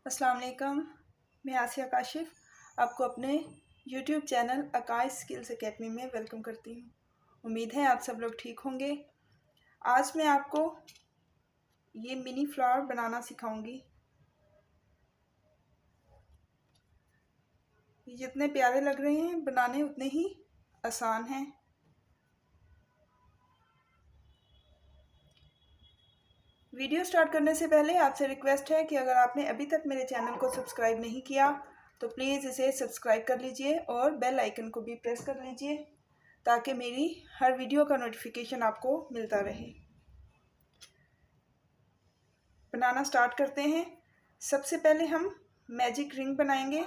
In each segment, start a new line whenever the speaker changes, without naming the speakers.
अस्सलाम वालेकुम। मैं आसिया काशिफ आपको अपने YouTube चैनल अकाश स्किल्स एकेडमी में वेलकम करती हूँ। उम्मीद है आप सब लोग ठीक होंगे। आज मैं आपको ये मिनी फ्लावर बनाना सिखाऊंगी। ये जितने प्यारे लग रहे हैं बनाने उतने ही आसान हैं। वीडियो स्टार्ट करने से पहले आपसे रिक्वेस्ट है कि अगर आपने अभी तक मेरे चैनल को सब्सक्राइब नहीं किया तो प्लीज़ इसे सब्सक्राइब कर लीजिए और बेल आइकन को भी प्रेस कर लीजिए ताकि मेरी हर वीडियो का नोटिफिकेशन आपको मिलता रहे। बनाना स्टार्ट करते हैं। सबसे पहले हम मैजिक रिंग बनाएंगे।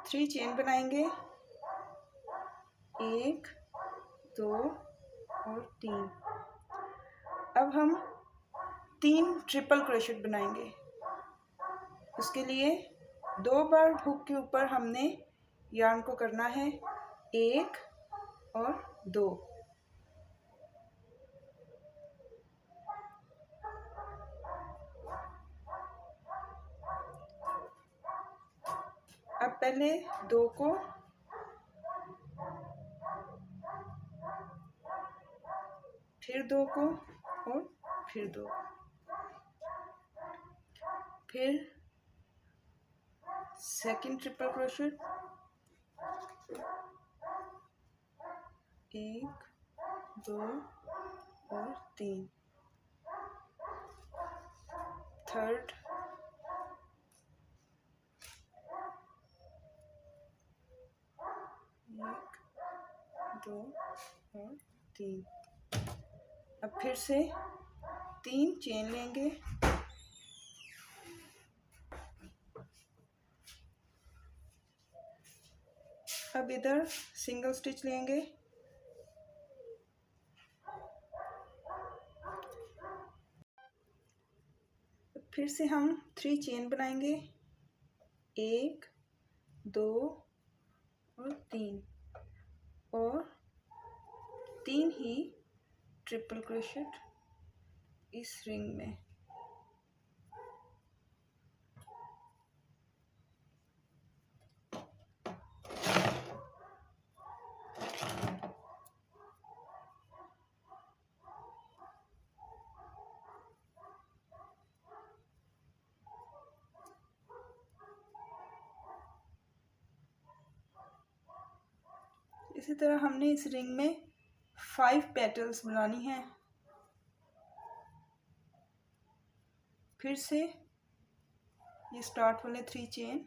थ्री चेन बनाएंगे, 1 2 और 3। अब हम 3 ट्रिपल क्रोशेट बनाएंगे। उसके लिए 2 बार हुक के ऊपर हमने यार्न को करना है, 1 और 2। अब पहले 2 को फिर 2 को और फिर 2, फिर सेकंड ट्रिपल क्रोशेट, 1 2 और 3, थर्ड, 1 2 और 3। अब फिर से 3 चेन लेंगे, अब इधर सिंगल स्टिच लेंगे, फिर से हम 3 चेन बनाएंगे, 1 2 और 3 और 3 ही ट्रिपल क्रोशेट इस रिंग में। इसी तरह हमने इस रिंग में 5 पेटल्स बनानी है। फिर से ये स्टार्ट वाले 3 चेन,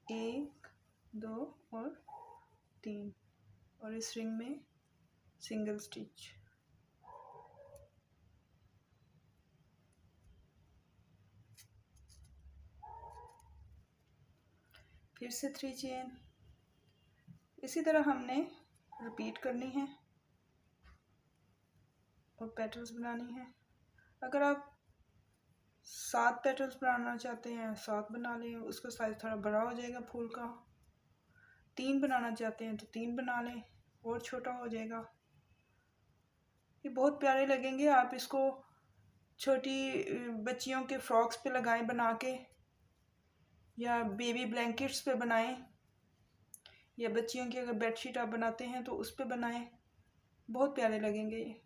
1 2 और 3 और इस रिंग में सिंगल स्टिच। फिर से 3 चेन। इसी तरह हमने रिपीट करनी है और पेटल्स बनानी है। अगर आप 7 पेटल्स बनाना चाहते हैं 7 बना लें, उसका साइज थोड़ा बड़ा हो जाएगा फूल का। 3 बनाना चाहते हैं तो 3 बना लें और छोटा हो जाएगा। ये बहुत प्यारे लगेंगे। आप इसको छोटी बच्चियों के फ्रॉक्स पे लगाएं बना के, या बेबी ब्लैंकेट्स पे बनाएं, या बच्चियों की अगर बेडशीट आप बनाते हैं तो उस पे बनाएं। बहुत प्यारे लगेंगे ये।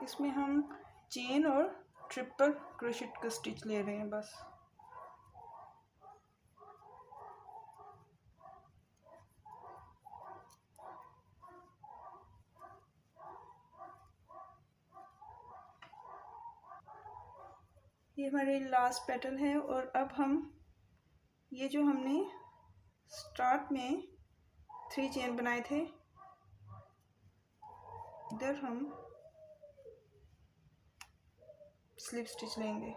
इसमें हम चेन और ट्रिपल क्रोशेट का स्टिच ले रहे हैं बस। ये हमारे लास्ट पेटल है और अब हम ये जो हमने स्टार्ट में 3 चेन बनाए थे, इधर हम स्लिप स्टिच लेंगे।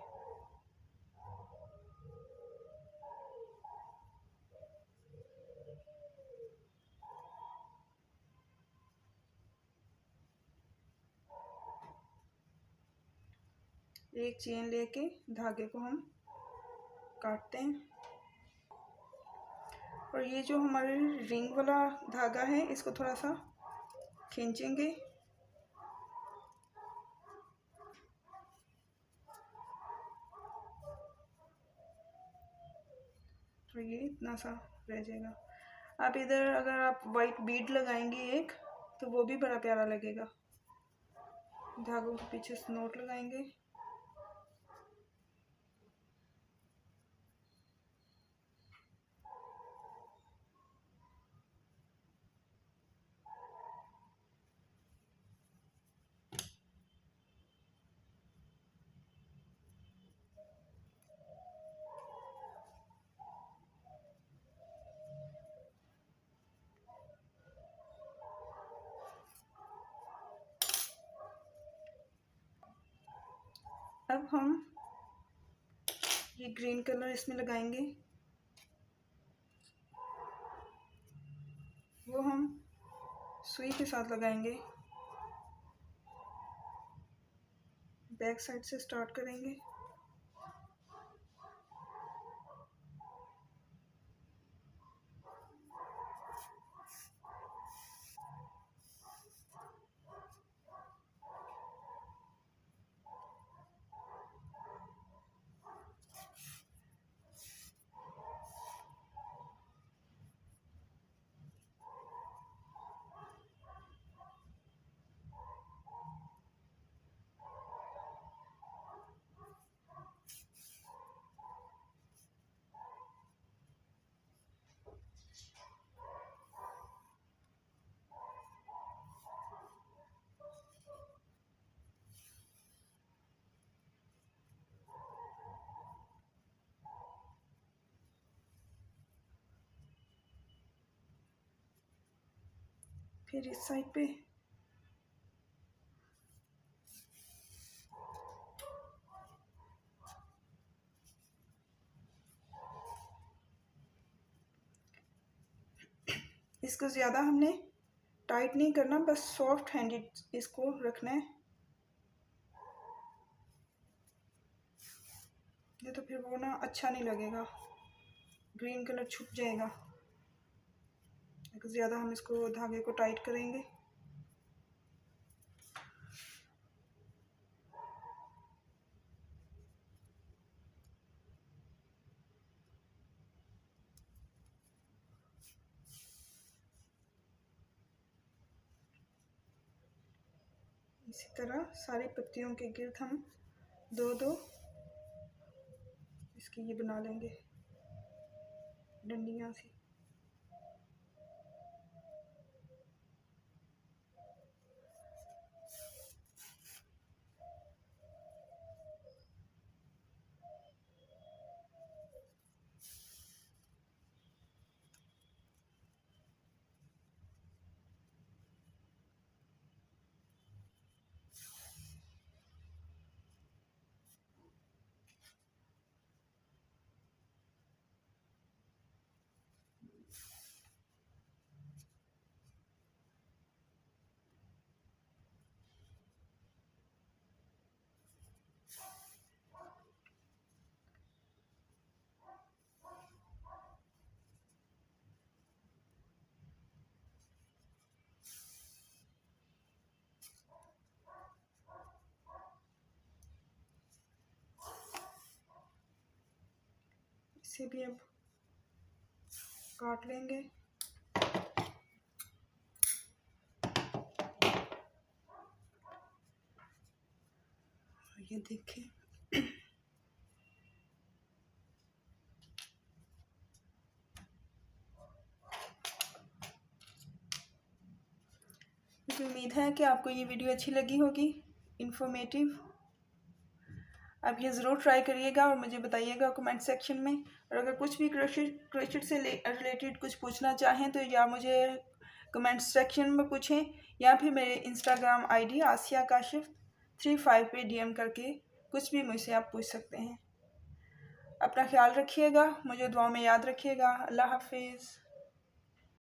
एक चेन लेके धागे को हम काटते हैं, और ये जो हमारे रिंग वाला धागा है इसको थोड़ा सा खींचेंगे। तो ये इतना सा रह जाएगा। आप इधर अगर आप वाइट बीड लगाएंगे एक, तो वो भी बड़ा प्यारा लगेगा। धागों के पीछे नोट लगाएंगे। अब हम ये ग्रीन कलर इसमें लगाएंगे, वो हम सुई के साथ लगाएंगे। बैक साइड से स्टार्ट करेंगे। फिर इस साइड पे इसको ज़्यादा हमने टाइट नहीं करना, बस सॉफ्ट हैंडेड इसको रखना है। ये तो फिर वो ना अच्छा नहीं लगेगा, ग्रीन कलर छुप जाएगा। ज़्यादा हम इसको धागे को टाइट करेंगे। इसी तरह सारी पत्तियों के गिर्द हम दो दो इसकी ये बना लेंगे डंडियाँ सी। इसे भी अब काट लेंगे। ये देखिए मुझे उम्मीद है कि आपको ये वीडियो अच्छी लगी होगी, इन्फॉर्मेटिव। आप ये ज़रूर ट्राई करिएगा और मुझे बताइएगा कमेंट सेक्शन में। और अगर कुछ भी क्रोशेट से रिलेटेड कुछ पूछना चाहें तो या मुझे कमेंट सेक्शन में पूछें या फिर मेरे इंस्टाग्राम आईडी आसिया काशिफ 35 पे डीएम करके कुछ भी मुझसे आप पूछ सकते हैं। अपना ख्याल रखिएगा, मुझे दुआ में याद रखिएगा। अल्लाह हाफिज़।